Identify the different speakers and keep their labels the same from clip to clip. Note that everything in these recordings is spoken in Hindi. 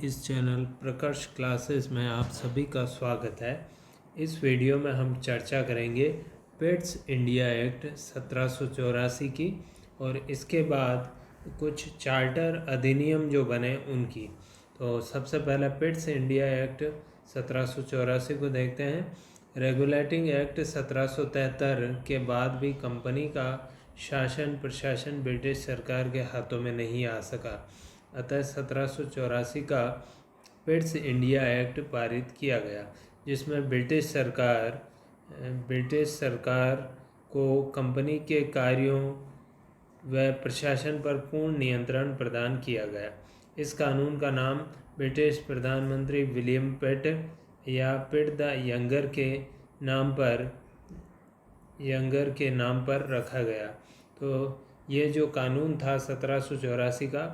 Speaker 1: इस चैनल प्रकर्ष क्लासेस में आप सभी का स्वागत है। इस वीडियो में हम चर्चा करेंगे पेट्स इंडिया एक्ट 1784 की और इसके बाद कुछ चार्टर अधिनियम जो बने उनकी। तो सबसे पहले पेट्स इंडिया एक्ट 1784 को देखते हैं। रेगुलेटिंग एक्ट 1773 के बाद भी कंपनी का शासन प्रशासन ब्रिटिश सरकार के हाथों में नहीं आ सका, अतः 1784 का पेट्स इंडिया एक्ट पारित किया गया, जिसमें ब्रिटिश सरकार को कंपनी के कार्यों व प्रशासन पर पूर्ण नियंत्रण प्रदान किया गया। इस कानून का नाम ब्रिटिश प्रधानमंत्री विलियम पिट या पिट द यंगर के नाम पर रखा गया। तो ये जो कानून था 1784 का,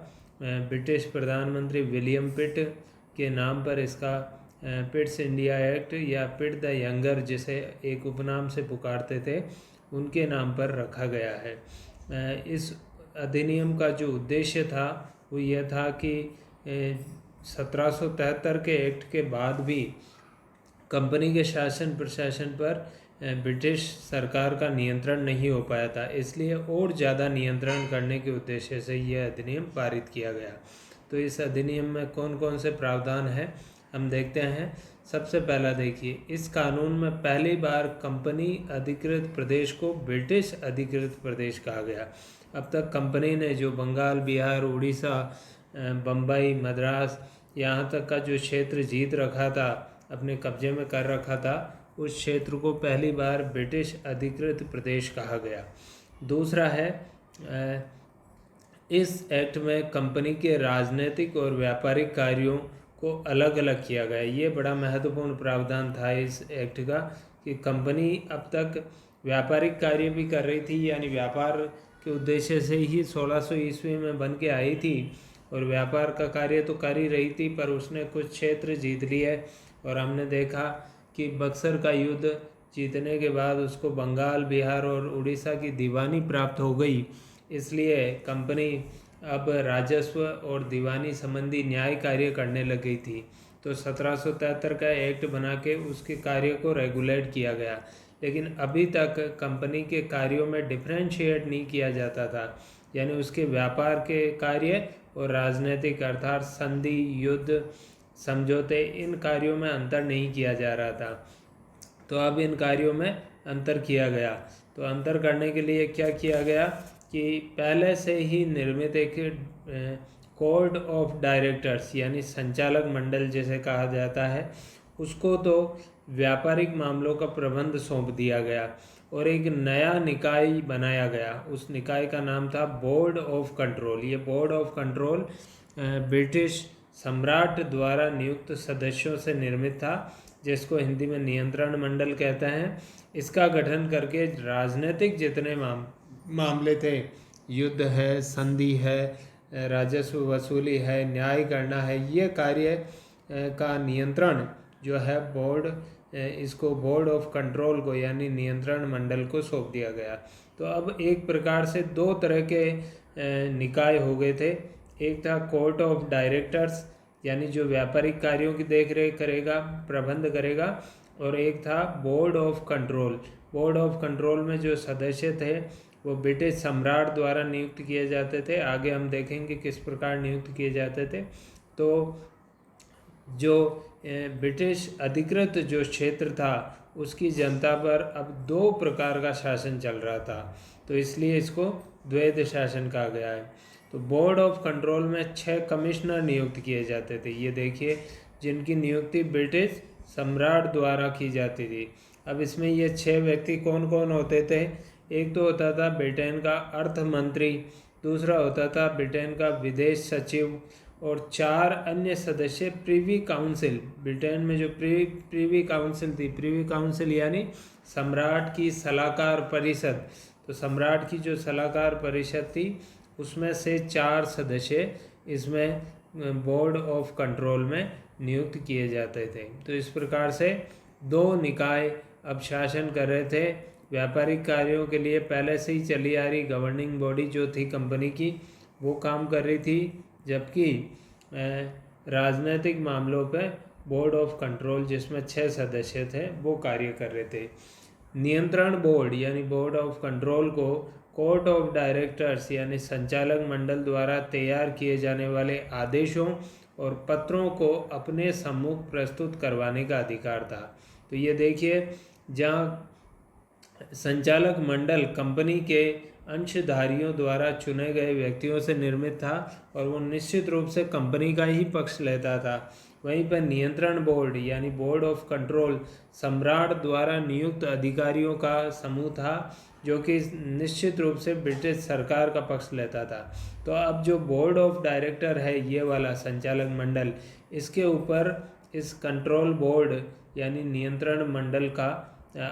Speaker 1: ब्रिटिश प्रधानमंत्री विलियम पिट के नाम पर इसका पिट्स इंडिया एक्ट या पिट द यंगर, जिसे एक उपनाम से पुकारते थे, उनके नाम पर रखा गया है। इस अधिनियम का जो उद्देश्य था वो यह था कि 1773 के एक्ट के बाद भी कंपनी के शासन प्रशासन पर ब्रिटिश सरकार का नियंत्रण नहीं हो पाया था, इसलिए और ज़्यादा नियंत्रण करने के उद्देश्य से यह अधिनियम पारित किया गया। तो इस अधिनियम में कौन कौन से प्रावधान हैं हम देखते हैं। सबसे पहला देखिए, इस कानून में पहली बार कंपनी अधिकृत प्रदेश को ब्रिटिश अधिकृत प्रदेश कहा गया। अब तक कंपनी ने जो बंगाल, बिहार, उड़ीसा, बम्बई, मद्रास, यहाँ तक का जो क्षेत्र जीत रखा था, अपने कब्जे में कर रखा था, उस क्षेत्र को पहली बार ब्रिटिश अधिकृत प्रदेश कहा गया। दूसरा है, इस एक्ट में कंपनी के राजनीतिक और व्यापारिक कार्यों को अलग अलग किया गया। ये बड़ा महत्वपूर्ण प्रावधान था इस एक्ट का कि कंपनी अब तक व्यापारिक कार्य भी कर रही थी, यानी व्यापार के उद्देश्य से ही 1600 ईस्वी में बन के आई थी और व्यापार का कार्य तो कर ही रही थी, पर उसने कुछ क्षेत्र जीत लिए और हमने देखा कि बक्सर का युद्ध जीतने के बाद उसको बंगाल, बिहार और उड़ीसा की दीवानी प्राप्त हो गई। इसलिए कंपनी अब राजस्व और दीवानी संबंधी न्याय कार्य करने लग गई थी। तो 1773 का एक्ट बना के उसके कार्य को रेगुलेट किया गया, लेकिन अभी तक कंपनी के कार्यों में डिफ्रेंशिएट नहीं किया जाता था, यानी उसके व्यापार के कार्य और राजनीतिक अर्थात संधि, युद्ध, समझौते, इन कार्यों में अंतर नहीं किया जा रहा था। तो अब इन कार्यों में अंतर किया गया। तो अंतर करने के लिए क्या किया गया कि पहले से ही निर्मित एक कोर्ट ऑफ डायरेक्टर्स यानी संचालक मंडल जिसे कहा जाता है, उसको तो व्यापारिक मामलों का प्रबंध सौंप दिया गया और एक नया निकाय बनाया गया। उस निकाय का नाम था बोर्ड ऑफ कंट्रोल। ये बोर्ड ऑफ कंट्रोल ब्रिटिश सम्राट द्वारा नियुक्त सदस्यों से निर्मित था, जिसको हिंदी में नियंत्रण मंडल कहते हैं। इसका गठन करके राजनीतिक जितने मामले थे, युद्ध है, संधि है, राजस्व वसूली है, न्याय करना है, ये कार्य का नियंत्रण जो है इसको बोर्ड ऑफ कंट्रोल को यानी नियंत्रण मंडल को सौंप दिया गया। तो अब एक प्रकार से दो तरह के निकाय हो गए थे। एक था कोर्ट ऑफ डायरेक्टर्स, यानी जो व्यापारिक कार्यों की देखरेख करेगा, प्रबंध करेगा, और एक था board of control. Board of control में जो सदस्य थे वो ब्रिटिश सम्राट द्वारा नियुक्त किए जाते थे। आगे हम देखेंगे किस प्रकार नियुक्त किए जाते थे। तो जो ब्रिटिश अधिकृत जो क्षेत्र था उसकी जनता पर अब दो प्रकार का शासन चल रहा था, तो इसलिए इसको द्वैध शासन कहा गया है। तो बोर्ड ऑफ कंट्रोल में 6 कमिश्नर नियुक्त किए जाते थे। ये देखिए, जिनकी नियुक्ति ब्रिटिश सम्राट द्वारा की जाती थी। अब इसमें ये 6 व्यक्ति कौन कौन होते थे? एक तो होता था ब्रिटेन का अर्थ मंत्री, दूसरा होता था ब्रिटेन का विदेश सचिव, और 4 अन्य सदस्य प्रीवी काउंसिल। ब्रिटेन में जो प्रीवी काउंसिल थी, प्रीवी काउंसिल यानी सम्राट की सलाहकार परिषद, तो सम्राट की जो सलाहकार परिषद थी उसमें से 4 सदस्य इसमें बोर्ड ऑफ कंट्रोल में नियुक्त किए जाते थे। तो इस प्रकार से 2 निकाय अब शासन कर रहे थे। व्यापारिक कार्यों के लिए पहले से ही चली आ रही गवर्निंग बॉडी जो थी कंपनी की, वो काम कर रही थी, जबकि राजनीतिक मामलों पे बोर्ड ऑफ कंट्रोल, जिसमें 6 सदस्य थे, वो कार्य कर रहे थे। नियंत्रण बोर्ड यानी बोर्ड ऑफ कंट्रोल को कोर्ट ऑफ डायरेक्टर्स यानी संचालक मंडल द्वारा तैयार किए जाने वाले आदेशों और पत्रों को अपने सम्मुख प्रस्तुत करवाने का अधिकार था। तो ये देखिए, जहाँ संचालक मंडल कंपनी के अंशधारियों द्वारा चुने गए व्यक्तियों से निर्मित था और वो निश्चित रूप से कंपनी का ही पक्ष लेता था, वहीं पर नियंत्रण बोर्ड यानी बोर्ड ऑफ कंट्रोल सम्राट द्वारा नियुक्त अधिकारियों का समूह था, जो कि निश्चित रूप से ब्रिटिश सरकार का पक्ष लेता था। तो अब जो बोर्ड ऑफ डायरेक्टर है, ये वाला संचालक मंडल, इसके ऊपर इस कंट्रोल बोर्ड यानी नियंत्रण मंडल का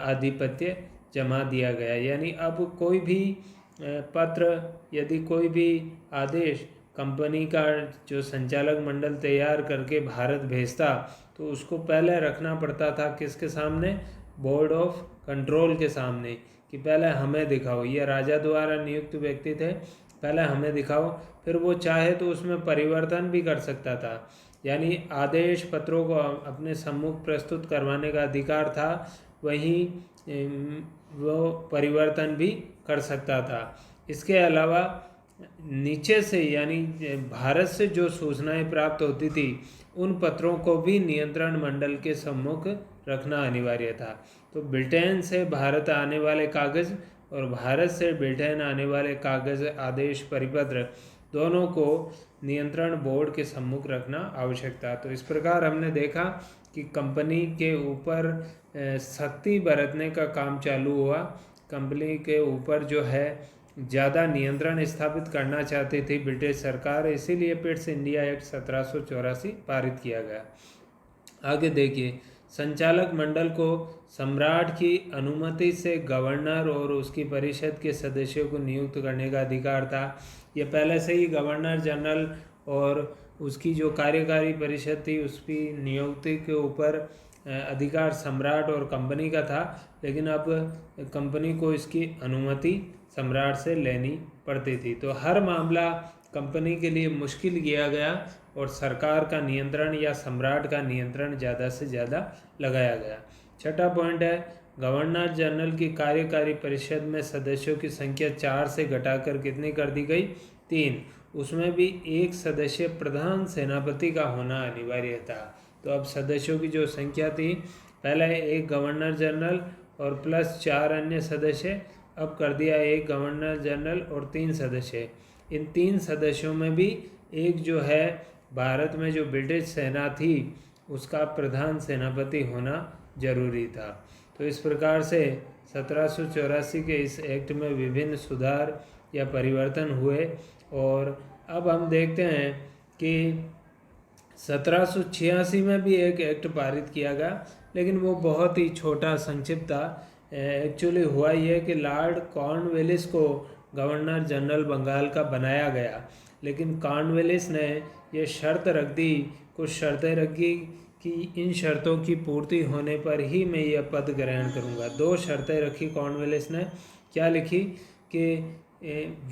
Speaker 1: आधिपत्य जमा दिया गया। यानी अब कोई भी पत्र, यदि कोई भी आदेश कंपनी का जो संचालक मंडल तैयार करके भारत भेजता, तो उसको पहले रखना पड़ता था किसके सामने? बोर्ड ऑफ कंट्रोल के सामने, कि पहले हमें दिखाओ, ये राजा द्वारा नियुक्त व्यक्ति थे, पहले हमें दिखाओ। फिर वो चाहे तो उसमें परिवर्तन भी कर सकता था, यानी आदेश पत्रों को अपने सम्मुख प्रस्तुत करवाने का अधिकार था, वहीं वो परिवर्तन भी कर सकता था। इसके अलावा नीचे से यानी भारत से जो सूचनाएं प्राप्त होती थी, उन पत्रों को भी नियंत्रण मंडल के सम्मुख रखना अनिवार्य था। तो ब्रिटेन से भारत आने वाले कागज़ और भारत से ब्रिटेन आने वाले कागज़, आदेश, परिपत्र, दोनों को नियंत्रण बोर्ड के सम्मुख रखना आवश्यक था। तो इस प्रकार हमने देखा कि कंपनी के ऊपर सख्ती बरतने का काम चालू हुआ। कंपनी के ऊपर जो है ज़्यादा नियंत्रण स्थापित करना चाहती थी ब्रिटिश सरकार, इसीलिए पिट्स इंडिया एक्ट 1784 पारित किया गया। आगे देखिए, संचालक मंडल को सम्राट की अनुमति से गवर्नर और उसकी परिषद के सदस्यों को नियुक्त करने का अधिकार था। ये पहले से ही गवर्नर जनरल और उसकी जो कार्यकारी परिषद थी, उसकी नियुक्ति के ऊपर अधिकार सम्राट और कंपनी का था, लेकिन अब कंपनी को इसकी अनुमति सम्राट से लेनी पड़ती थी। तो हर मामला कंपनी के लिए मुश्किल किया गया और सरकार का नियंत्रण या सम्राट का नियंत्रण ज़्यादा से ज़्यादा लगाया गया। छठा पॉइंट है, गवर्नर जनरल की कार्यकारी परिषद में सदस्यों की संख्या 4 से घटाकर कितनी कर दी गई? 3। उसमें भी एक सदस्य प्रधान सेनापति का होना अनिवार्य था। तो अब सदस्यों की जो संख्या थी, पहले एक गवर्नर जनरल और प्लस 4 अन्य सदस्य, अब कर दिया एक गवर्नर जनरल और 3 सदस्य। इन 3 सदस्यों में भी एक जो है भारत में जो ब्रिटिश सेना थी, उसका प्रधान सेनापति होना जरूरी था। तो इस प्रकार से 1784 के इस एक्ट में विभिन्न सुधार या परिवर्तन हुए। और अब हम देखते हैं कि 1786 में भी एक एक्ट पारित किया गया, लेकिन वो बहुत ही छोटा, संक्षिप्त था। एक्चुअली हुआ ये कि लॉर्ड कॉर्नवालिस को गवर्नर जनरल बंगाल का बनाया गया, लेकिन कॉर्नवालिस ने ये शर्त रख दी, कुछ शर्तें रखी कि इन शर्तों की पूर्ति होने पर ही मैं यह पद ग्रहण करूँगा। 2 शर्तें रखी कॉर्नवालिस ने। क्या लिखी? कि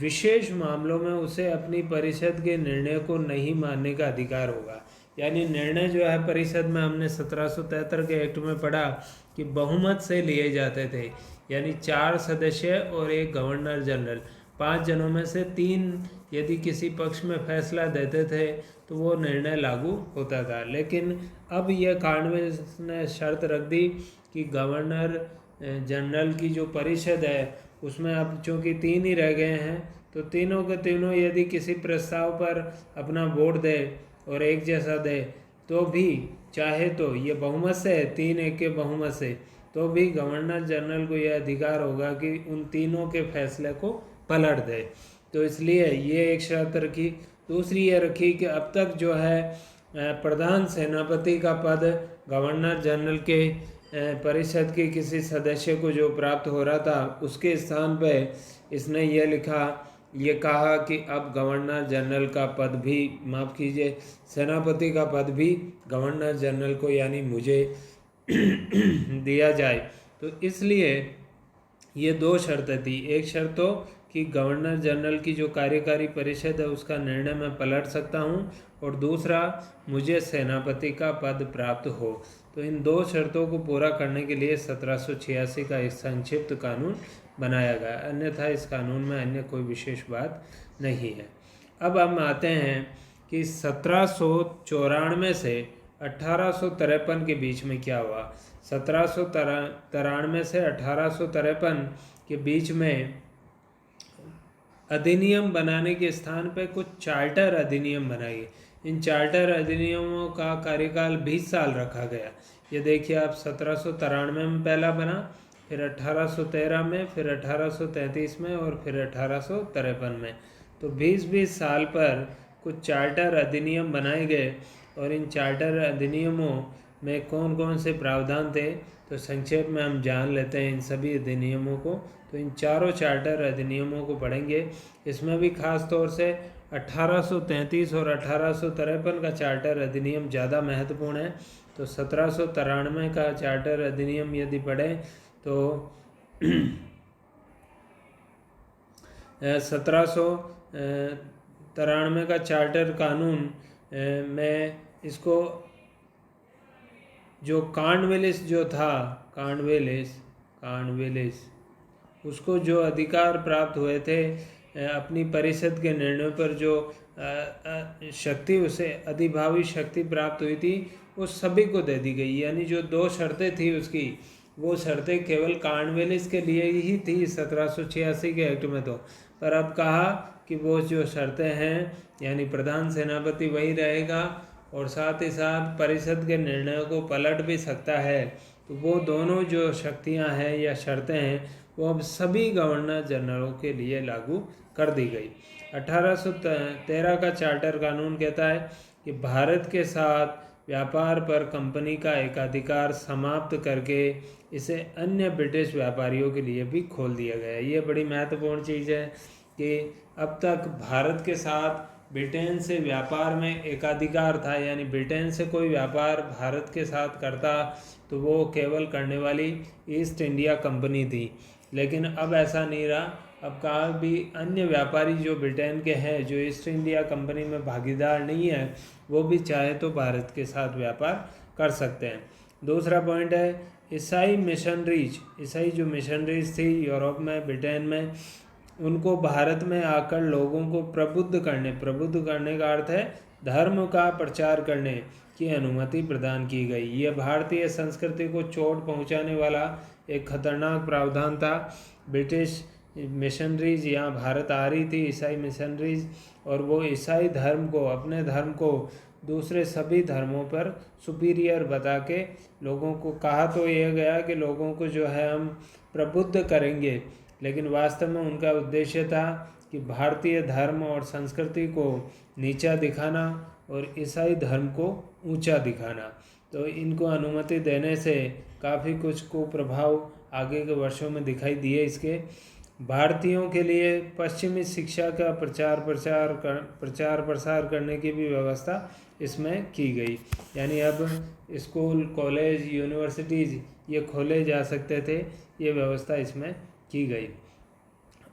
Speaker 1: विशेष मामलों में उसे अपनी परिषद के निर्णय को नहीं मानने का अधिकार होगा। यानी निर्णय जो है परिषद में, हमने 1773 के एक्ट में पढ़ा कि बहुमत से लिए जाते थे, यानी 4 सदस्य और एक गवर्नर जनरल, 5 जनों में से 3 यदि किसी पक्ष में फैसला देते थे तो वो निर्णय लागू होता था। लेकिन अब यह कॉर्नवालिस ने शर्त रख दी कि गवर्नर जनरल की जो परिषद है, उसमें अब चूँकि 3 ही रह गए हैं, तो तीनों के तीनों यदि किसी प्रस्ताव पर अपना वोट दे और एक जैसा दे, तो भी चाहे तो ये बहुमत से है, 3-1 के बहुमत से, तो भी गवर्नर जनरल को यह अधिकार होगा कि उन तीनों के फैसले को पलट दे। तो इसलिए ये एक शर्त रखी। दूसरी ये रखी कि अब तक जो है प्रधान सेनापति का पद गवर्नर जनरल के परिषद के किसी सदस्य को जो प्राप्त हो रहा था, उसके स्थान पे इसने ये कहा कि अब गवर्नर जनरल का पद भी, माफ़ कीजिए, सेनापति का पद भी गवर्नर जनरल को यानी मुझे दिया जाए। तो इसलिए ये 2 शर्तें थी। एक शर्त तो कि गवर्नर जनरल की जो कार्यकारी परिषद है उसका निर्णय मैं पलट सकता हूँ, और दूसरा मुझे सेनापति का पद प्राप्त हो। तो इन दो शर्तों को पूरा करने के लिए 1786 का एक संक्षिप्त कानून बनाया गया, अन्यथा इस कानून में अन्य कोई विशेष बात नहीं है। अब हम आते हैं कि 1794 से 1853 के बीच में क्या हुआ। 1793 से 1853 के बीच में अधिनियम बनाने के स्थान पर कुछ चार्टर अधिनियम बनाए। इन चार्टर अधिनियमों का कार्यकाल 20 साल रखा गया। ये देखिए आप, 1793 में पहला बना, फिर 1813 में, फिर 1833 में, और फिर 1853 में। तो 20-20 साल पर कुछ चार्टर अधिनियम बनाए गए। और इन चार्टर अधिनियमों में कौन कौन से प्रावधान थे, तो संक्षेप में हम जान लेते हैं इन सभी अधिनियमों को। तो इन चारों चार्टर अधिनियमों को पढ़ेंगे। इसमें भी खास तौर से 1833 और 1853 का चार्टर अधिनियम ज़्यादा महत्वपूर्ण है। तो 1793 का चार्टर अधिनियम यदि पढ़ें तो 1793 का चार्टर कानून में इसको जो कॉर्नवालिस जो था, कॉर्नवालिस उसको जो अधिकार प्राप्त हुए थे अपनी परिषद के निर्णय पर, जो शक्ति उसे अधिभावी शक्ति प्राप्त हुई थी, वो सभी को दे दी गई। यानी जो 2 शर्तें थी उसकी, वो शर्तें केवल कॉर्नवालिस के लिए ही थी 1786 के एक्ट में। तो पर अब कहा कि वो जो शर्तें हैं, यानी प्रधान सेनापति वही रहेगा और साथ ही साथ परिषद के निर्णयों को पलट भी सकता है। तो वो दोनों जो शक्तियां हैं या शर्तें हैं, वो अब सभी गवर्नर जनरलों के लिए लागू कर दी गई। 1813 का चार्टर कानून कहता है कि भारत के साथ व्यापार पर कंपनी का एकाधिकार समाप्त करके इसे अन्य ब्रिटिश व्यापारियों के लिए भी खोल दिया गया। ये बड़ी महत्वपूर्ण चीज़ है कि अब तक भारत के साथ ब्रिटेन से व्यापार में एकाधिकार था, यानी ब्रिटेन से कोई व्यापार भारत के साथ करता तो वो केवल करने वाली ईस्ट इंडिया कंपनी थी। लेकिन अब ऐसा नहीं रहा। अब कहा भी अन्य व्यापारी जो ब्रिटेन के हैं, जो ईस्ट इंडिया कंपनी में भागीदार नहीं है, वो भी चाहे तो भारत के साथ व्यापार कर सकते हैं। दूसरा पॉइंट है ईसाई मिशनरीज। ईसाई जो मिशनरीज थी यूरोप में, ब्रिटेन में, उनको भारत में आकर लोगों को प्रबुद्ध करने का अर्थ है धर्म का प्रचार करने की अनुमति प्रदान की गई। यह भारतीय संस्कृति को चोट पहुंचाने वाला एक खतरनाक प्रावधान था। ब्रिटिश मिशनरीज यहाँ भारत आ रही थी, ईसाई मिशनरीज, और वो ईसाई धर्म को, अपने धर्म को दूसरे सभी धर्मों पर सुपीरियर बता के लोगों को, कहा तो यह गया कि लोगों को जो है हम प्रबुद्ध करेंगे, लेकिन वास्तव में उनका उद्देश्य था कि भारतीय धर्म और संस्कृति को नीचा दिखाना और ईसाई धर्म को ऊंचा दिखाना। तो इनको अनुमति देने से काफ़ी कुछ कुप्रभाव आगे के वर्षों में दिखाई दिए। इसके भारतीयों के लिए पश्चिमी शिक्षा का प्रचार प्रसार करने की भी व्यवस्था इसमें की गई। यानी अब स्कूल, कॉलेज, यूनिवर्सिटीज़ ये खोले जा सकते थे, ये व्यवस्था इसमें की गई।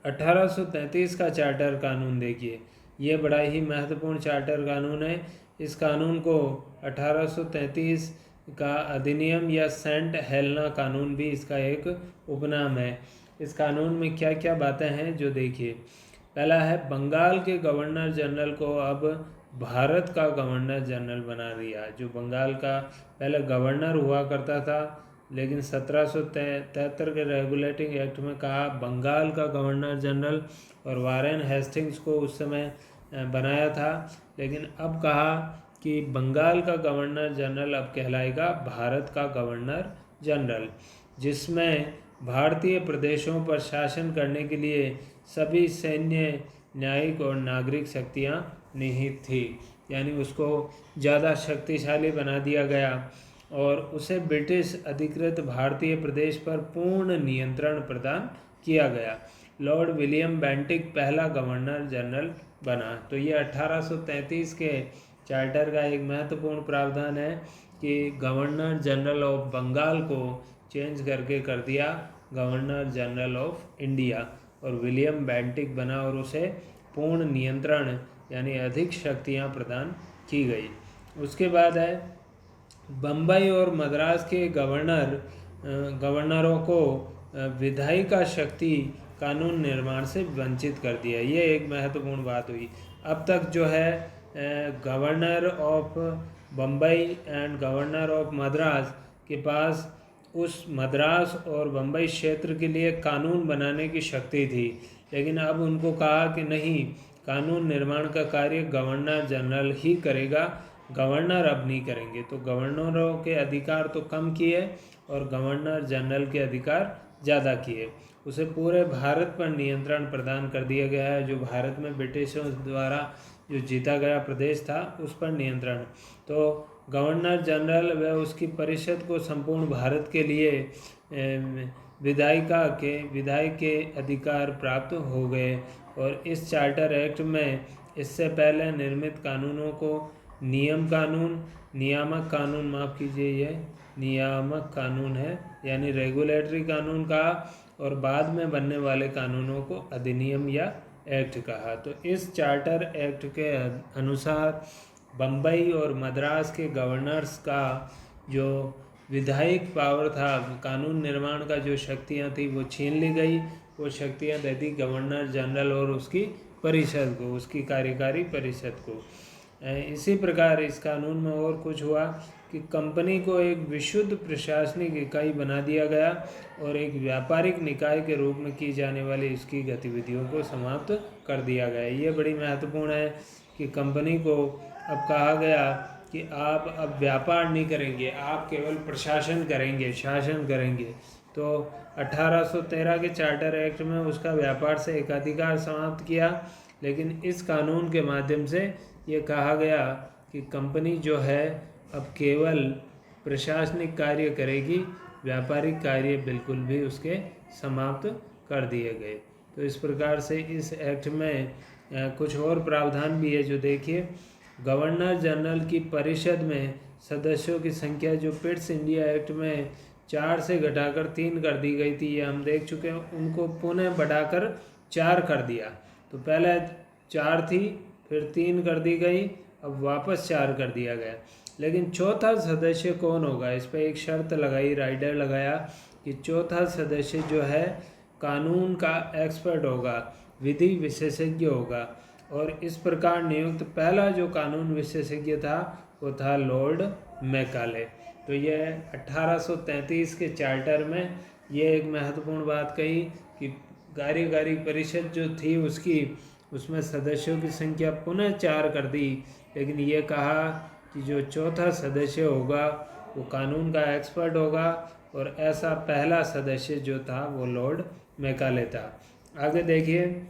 Speaker 1: 1833 का चार्टर कानून देखिए, ये बड़ा ही महत्वपूर्ण चार्टर कानून है। इस कानून को 1833 का अधिनियम या सेंट हेलेना कानून भी इसका एक उपनाम है। इस कानून में क्या क्या बातें हैं जो देखिए, पहला है बंगाल के गवर्नर जनरल को अब भारत का गवर्नर जनरल बना दिया। जो बंगाल का पहले गवर्नर हुआ करता था, लेकिन 1773 के रेगुलेटिंग एक्ट में कहा बंगाल का गवर्नर जनरल, और वारेन हेस्टिंग्स को उस समय बनाया था। लेकिन अब कहा कि बंगाल का गवर्नर जनरल अब कहलाएगा भारत का गवर्नर जनरल, जिसमें भारतीय प्रदेशों पर शासन करने के लिए सभी सैन्य, न्यायिक और नागरिक शक्तियाँ निहित थी। यानी उसको ज़्यादा शक्तिशाली बना दिया गया और उसे ब्रिटिश अधिकृत भारतीय प्रदेश पर पूर्ण नियंत्रण प्रदान किया गया। लॉर्ड विलियम बेंटिक पहला गवर्नर जनरल बना। तो ये 1833 के चार्टर का एक महत्वपूर्ण प्रावधान है कि गवर्नर जनरल ऑफ बंगाल को चेंज करके कर दिया गवर्नर जनरल ऑफ इंडिया। और विलियम बेंटिक बना और उसे पूर्ण नियंत्रण यानी अधिक शक्तियां प्रदान की गई। उसके बाद है बम्बई और मद्रास के गवर्नरों को विधायिका शक्ति कानून निर्माण से वंचित कर दिया। ये एक महत्वपूर्ण बात हुई। अब तक जो है governor of Bombay and governor of Madras के पास उस मद्रास और बम्बई क्षेत्र के लिए कानून बनाने की शक्ति थी, लेकिन अब उनको कहा कि नहीं, कानून निर्माण का कार्य गवर्नर जनरल ही करेगा, गवर्नर अब नहीं करेंगे। तो गवर्नरों के अधिकार तो कम किए और गवर्नर जनरल के अधिकार ज़्यादा किए। उसे पूरे भारत पर नियंत्रण प्रदान कर दिया गया है। जो भारत में ब्रिटिशों द्वारा जो जीता गया प्रदेश था उस पर नियंत्रण। तो गवर्नर जनरल व उसकी परिषद को संपूर्ण भारत के लिए विधायक के अधिकार प्राप्त हो गए और इस चार्टर एक्ट में इससे पहले निर्मित कानूनों को नियामक कानून है यानी रेगुलेटरी कानून कहा, और बाद में बनने वाले कानूनों को अधिनियम या एक्ट कहा। तो इस चार्टर एक्ट के अनुसार बम्बई और मद्रास के गवर्नर्स का जो विधायक पावर था, कानून निर्माण का जो शक्तियां थी वो छीन ली गई। वो शक्तियां दे दी गवर्नर जनरल और उसकी परिषद को, उसकी कार्यकारी परिषद को। इसी प्रकार इस कानून में और कुछ हुआ कि कंपनी को एक विशुद्ध प्रशासनिक इकाई बना दिया गया और एक व्यापारिक निकाय के रूप में की जाने वाली इसकी गतिविधियों को समाप्त कर दिया गया। ये बड़ी महत्वपूर्ण है कि कंपनी को अब कहा गया कि आप अब व्यापार नहीं करेंगे, आप केवल प्रशासन करेंगे, शासन करेंगे। तो 1813 के चार्टर एक्ट में उसका व्यापार से एकाधिकार समाप्त किया, लेकिन इस कानून के माध्यम से ये कहा गया कि कंपनी जो है अब केवल प्रशासनिक कार्य करेगी, व्यापारिक कार्य बिल्कुल भी उसके समाप्त कर दिए गए। तो इस प्रकार से इस एक्ट में कुछ और प्रावधान भी है जो देखिए, गवर्नर जनरल की परिषद में सदस्यों की संख्या जो पिट्स इंडिया एक्ट में 4 से घटाकर 3 कर दी गई थी, ये हम देख चुके हैं, उनको पुनः बढ़ाकर 4 कर दिया। तो पहले 4 थी, फिर 3 कर दी गई, अब वापस 4 कर दिया गया। लेकिन चौथा सदस्य कौन होगा, इस पर एक शर्त लगाई, राइडर लगाया कि चौथा सदस्य जो है कानून का एक्सपर्ट होगा, विधि विशेषज्ञ होगा। और इस प्रकार नियुक्त पहला जो कानून विशेषज्ञ था वो था लॉर्ड मैकाले। तो ये 1833 के चार्टर में ये एक महत्वपूर्ण बात कही कि कार्यकारी परिषद जो थी उसमें सदस्यों की संख्या पुनः 4 कर दी, लेकिन ये कहा कि जो चौथा सदस्य होगा वो कानून का एक्सपर्ट होगा, और ऐसा पहला सदस्य जो था वो लॉर्ड मैकाले था। आगे देखिए,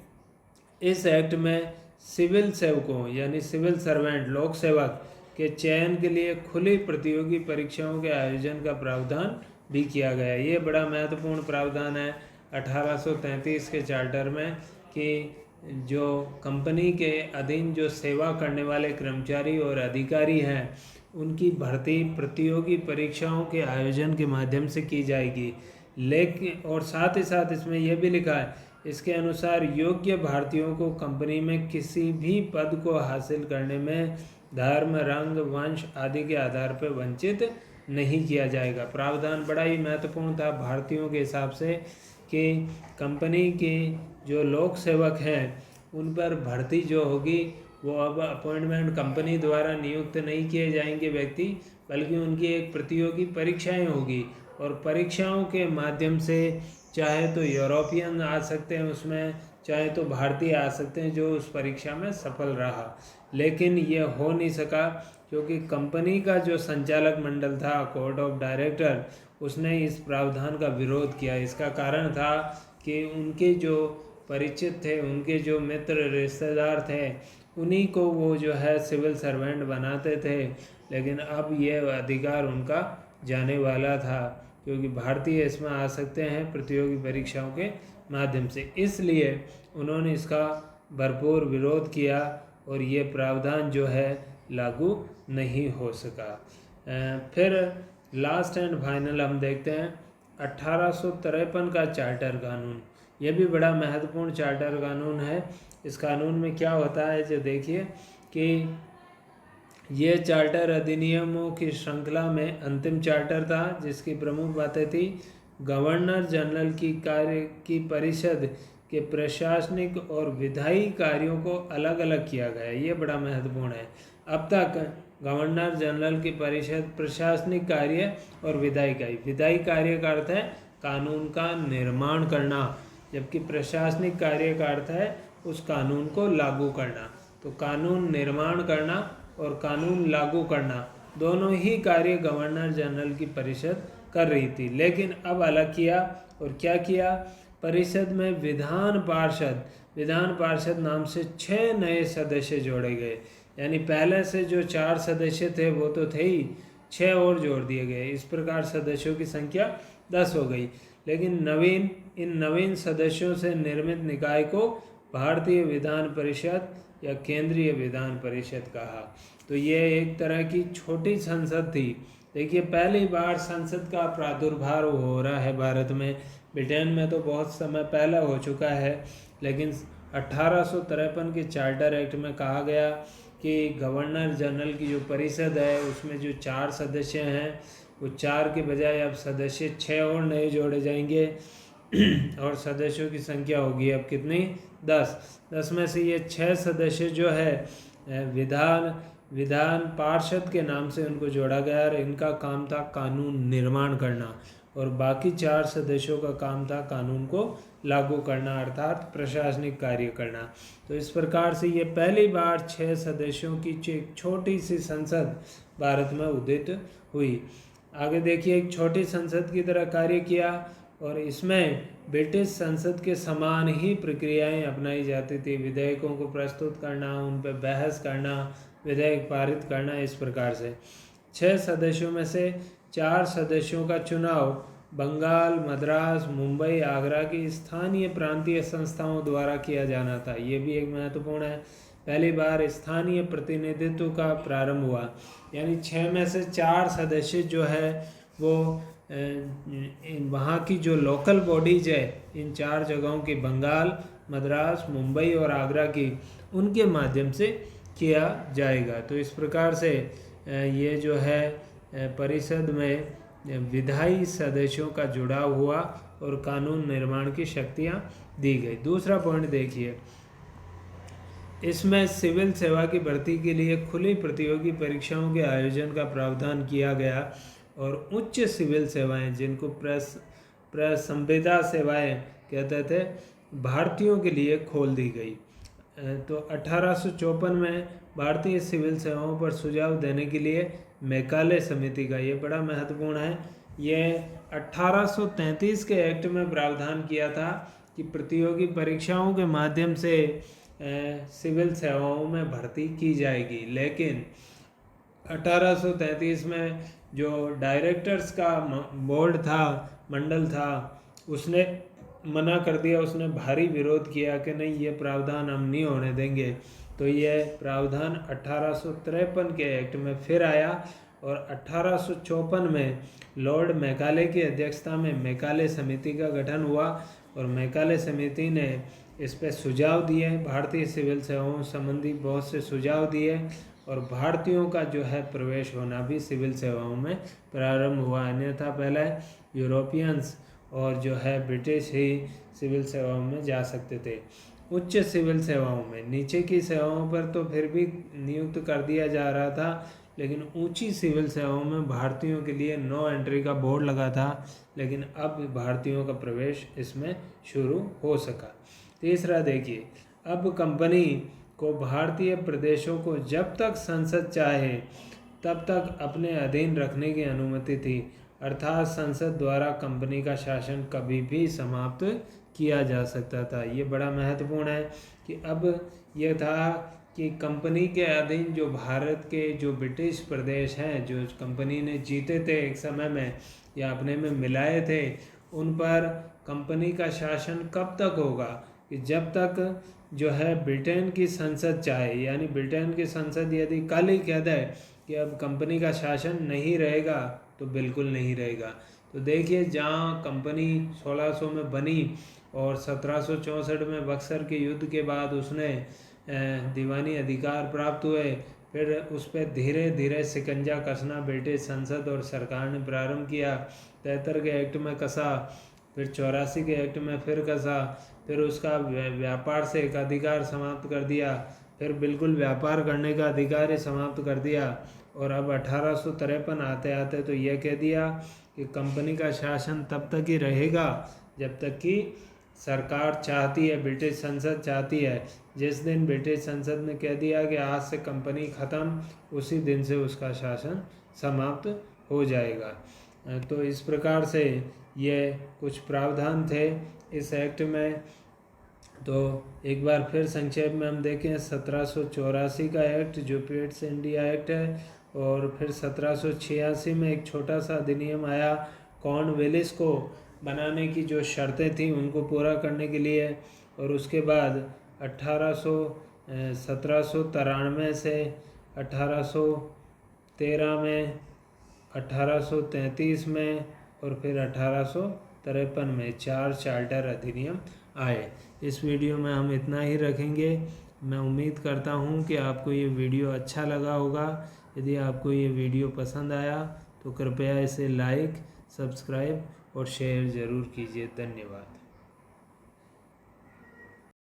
Speaker 1: इस एक्ट में सिविल सेवकों यानी सिविल सर्वेंट, लोक सेवक के चयन के लिए खुली प्रतियोगी परीक्षाओं के आयोजन का प्रावधान भी किया गया। ये बड़ा महत्वपूर्ण प्रावधान है 1833 के चार्टर में कि जो कंपनी के अधीन जो सेवा करने वाले कर्मचारी और अधिकारी हैं उनकी भर्ती प्रतियोगी परीक्षाओं के आयोजन के माध्यम से की जाएगी। लेकिन और साथ ही साथ इसमें यह भी लिखा है, इसके अनुसार योग्य भारतीयों को कंपनी में किसी भी पद को हासिल करने में धर्म, रंग, वंश आदि के आधार पर वंचित नहीं किया जाएगा। प्रावधान बड़ा ही महत्वपूर्ण था भारतीयों के हिसाब से कि कंपनी के जो लोक सेवक हैं उन पर भर्ती जो होगी वो अब अपॉइंटमेंट कंपनी द्वारा नियुक्त नहीं किए जाएंगे व्यक्ति, बल्कि उनकी एक प्रतियोगी परीक्षाएं होगी, और परीक्षाओं के माध्यम से चाहे तो यूरोपियन आ सकते हैं उसमें, चाहे तो भारतीय आ सकते हैं जो उस परीक्षा में सफल रहा। लेकिन ये हो नहीं सका क्योंकि कंपनी का जो संचालक मंडल था, कोर्ट ऑफ डायरेक्टर, उसने इस प्रावधान का विरोध किया। इसका कारण था कि उनके जो परिचित थे, उनके जो मित्र रिश्तेदार थे, उन्हीं को वो जो है सिविल सर्वेंट बनाते थे, लेकिन अब ये अधिकार उनका जाने वाला था क्योंकि भारतीय इसमें आ सकते हैं प्रतियोगी परीक्षाओं के माध्यम से। इसलिए उन्होंने इसका भरपूर विरोध किया और ये प्रावधान जो है लागू नहीं हो सका। फिर लास्ट एंड फाइनल हम देखते हैं 1853 का चार्टर कानून। ये भी बड़ा महत्वपूर्ण चार्टर कानून है। इस कानून में क्या होता है, जो देखिए कि ये चार्टर अधिनियमों की श्रृंखला में अंतिम चार्टर था, जिसकी प्रमुख बातें थी गवर्नर जनरल की कार्य की परिषद के प्रशासनिक और विधायी कार्यों को अलग अलग किया गया। ये बड़ा महत्वपूर्ण है। अब तक गवर्नर जनरल की परिषद प्रशासनिक कार्य और विधायी कार्य का अर्थ है कानून का निर्माण करना, जबकि प्रशासनिक कार्य का अर्थ है उस कानून को लागू करना। तो कानून निर्माण करना और कानून लागू करना दोनों ही कार्य गवर्नर जनरल की परिषद कर रही थी, लेकिन अब अलग किया। और क्या किया, परिषद में विधान पार्षद नाम से 6 नए सदस्य जोड़े गए। यानी पहले से जो 4 सदस्य थे वो तो थे ही, 6 और जोड़ दिए गए। इस प्रकार सदस्यों की संख्या 10 हो गई। लेकिन इन नवीन सदस्यों से निर्मित निकाय को भारतीय विधान परिषद या केंद्रीय विधान परिषद कहा। तो ये एक तरह की छोटी संसद थी। देखिए, पहली बार संसद का प्रादुर्भाव हो रहा है भारत में। ब्रिटेन में तो बहुत समय पहले हो चुका है, लेकिन 1853 के चार्टर एक्ट में कहा गया कि गवर्नर जनरल की जो परिषद है उसमें जो 4 सदस्य हैं वो 4 के बजाय अब सदस्य 6 और नए जोड़े जाएंगे और सदस्यों की संख्या होगी अब कितनी, 10 में से ये 6 सदस्य जो है विधान पार्षद के नाम से उनको जोड़ा गया और इनका काम था कानून निर्माण करना, और बाकी 4 सदस्यों का काम था कानून को लागू करना, अर्थात प्रशासनिक कार्य करना। तो इस प्रकार से ये पहली बार 6 सदस्यों की एक छोटी सी संसद भारत में उदित हुई। आगे देखिए, एक छोटी संसद की तरह कार्य किया और इसमें ब्रिटिश संसद के समान ही प्रक्रियाएं अपनाई जाती थी। विधेयकों को प्रस्तुत करना, उन पर बहस करना, विधेयक पारित करना, इस प्रकार से 6 सदस्यों में से 4 सदस्यों का चुनाव बंगाल, मद्रास, मुंबई, आगरा की स्थानीय प्रांतीय संस्थाओं द्वारा किया जाना था। ये भी एक महत्वपूर्ण है। पहली बार स्थानीय प्रतिनिधित्व का प्रारंभ हुआ, यानी 6 में से 4 सदस्य जो है वो वहाँ की जो लोकल बॉडीज है इन 4 जगहों की, बंगाल, मद्रास, मुंबई और आगरा की, उनके माध्यम से किया जाएगा। तो इस प्रकार से ये जो है परिषद में विधायी सदस्यों का जुड़ाव हुआ और कानून निर्माण की शक्तियाँ दी गई। दूसरा पॉइंट देखिए, इसमें सिविल सेवा की भर्ती के लिए खुली प्रतियोगी परीक्षाओं के आयोजन का प्रावधान किया गया और उच्च सिविल सेवाएं, जिनको संविदा सेवाएं कहते थे, भारतीयों के लिए खोल दी गई। तो 1854 में भारतीय सिविल सेवाओं पर सुझाव देने के लिए मैकाले समिति का, ये बड़ा महत्वपूर्ण है, ये 1833 के एक्ट में प्रावधान किया था कि प्रतियोगी परीक्षाओं के माध्यम से सिविल सेवाओं में भर्ती की जाएगी। लेकिन 1833 में जो डायरेक्टर्स का बोर्ड था, मंडल था, उसने मना कर दिया। उसने भारी विरोध किया कि नहीं, ये प्रावधान हम नहीं होने देंगे। तो ये प्रावधान 1853 के एक्ट में फिर आया और 1854 में लॉर्ड मैकाले की अध्यक्षता में मैकाले समिति का गठन हुआ और मैकाले समिति ने इस पर सुझाव दिए, भारतीय सिविल सेवाओं संबंधी बहुत से सुझाव दिए और भारतीयों का जो है प्रवेश होना भी सिविल सेवाओं में प्रारंभ हुआ। अन्यथा पहले यूरोपियंस और जो है ब्रिटिश ही सिविल सेवाओं में जा सकते थे। उच्च सिविल सेवाओं में, नीचे की सेवाओं पर तो फिर भी नियुक्त कर दिया जा रहा था, लेकिन ऊंची सिविल सेवाओं में भारतीयों के लिए नो एंट्री का बोर्ड लगा था, लेकिन अब भारतीयों का प्रवेश इसमें शुरू हो सका। तीसरा देखिए, अब कंपनी को भारतीय प्रदेशों को जब तक संसद चाहे तब तक अपने अधीन रखने की अनुमति थी, अर्थात संसद द्वारा कंपनी का शासन कभी भी समाप्त किया जा सकता था। ये बड़ा महत्वपूर्ण है कि अब यह था कि कंपनी के अधीन जो भारत के जो ब्रिटिश प्रदेश हैं, जो कंपनी ने जीते थे एक समय में या अपने में मिलाए थे, उन पर कंपनी का शासन कब तक होगा कि जब तक जो है ब्रिटेन की संसद चाहे। यानी ब्रिटेन की संसद यदि कल ही कह दे कि अब कंपनी का शासन नहीं रहेगा तो बिल्कुल नहीं रहेगा। तो देखिए जहाँ कंपनी 1600 में बनी और 1764 में बक्सर के युद्ध के बाद उसने दीवानी अधिकार प्राप्त हुए, फिर उस पर धीरे धीरे शिकंजा कसना ब्रिटिश संसद और सरकार ने प्रारंभ किया। 73 के एक्ट में कसा, फिर 84 के एक्ट में फिर कसा, फिर उसका व्यापार से एक अधिकार समाप्त कर दिया, फिर बिल्कुल व्यापार करने का अधिकार ही समाप्त कर दिया। और अब 1853 आते आते तो यह कह दिया कि कंपनी का शासन तब तक ही रहेगा जब तक कि सरकार चाहती है, ब्रिटिश संसद चाहती है। जिस दिन ब्रिटिश संसद ने कह दिया कि आज से कंपनी ख़त्म, उसी दिन से उसका शासन समाप्त हो जाएगा। तो इस प्रकार से ये कुछ प्रावधान थे इस एक्ट में। तो एक बार फिर संक्षेप में हम देखें 1784 का एक्ट जो पेट्स इंडिया एक्ट है, और फिर 1786 में एक छोटा सा अधिनियम आया कॉर्नवालिस को बनाने की जो शर्तें थी उनको पूरा करने के लिए। और उसके बाद 1793 से 1813 में, 1833 में और फिर 1853 में 4 चार्टर अधिनियम आए। इस वीडियो में हम इतना ही रखेंगे। मैं उम्मीद करता हूँ कि आपको ये वीडियो अच्छा लगा होगा। यदि आपको ये वीडियो पसंद आया तो कृपया इसे लाइक, सब्सक्राइब और शेयर ज़रूर कीजिए। धन्यवाद।